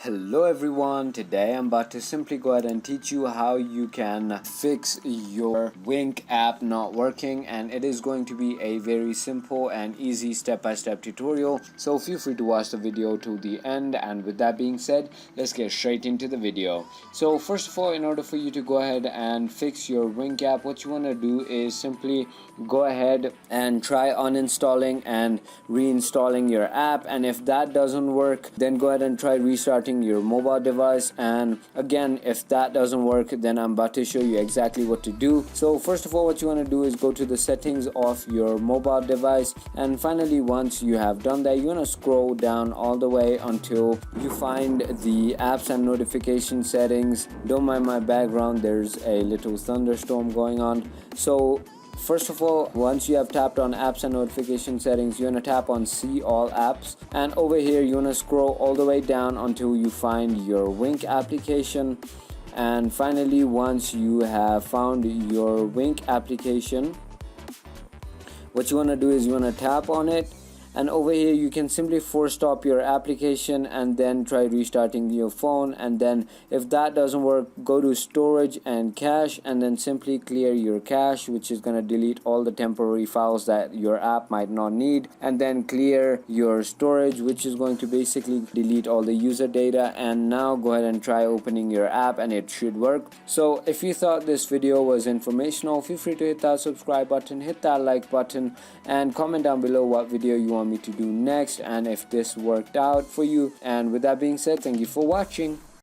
Hello everyone, today I'm about to simply go ahead and teach you how you can fix your Wink app not working, and it is going to be a very simple and easy step-by-step tutorial, so feel free to watch the video to the end. And with that being said, let's get straight into the video. So first of all, in order for you to go ahead and fix your Wink app, what you want to do is simply go ahead and try uninstalling and reinstalling your app, and if that doesn't work, then go ahead and try restarting your mobile device. And again, if that doesn't work, then I'm about to show you exactly what to do. So first of all, what you want to do is go to the settings of your mobile device, and finally, once you have done that, you want to scroll down all the way until you find the apps and notification settings. Don't mind my background, there's a little thunderstorm going on. So first of all, once you have tapped on apps and notification settings, you want to tap on see all apps, and over here you want to scroll all the way down until you find your Wink application. And finally, once you have found your Wink application, what you want to do is you want to tap on it, and over here you can simply force stop your application and then try restarting your phone. And then if that doesn't work, go to storage and cache, and then simply clear your cache, which is going to delete all the temporary files that your app might not need, and then clear your storage, which is going to basically delete all the user data. And now go ahead and try opening your app, and it should work. So if you thought this video was informational, feel free to hit that subscribe button, hit that like button, and comment down below what video you want me to do next, and if this worked out for you. And with that being said, thank you for watching.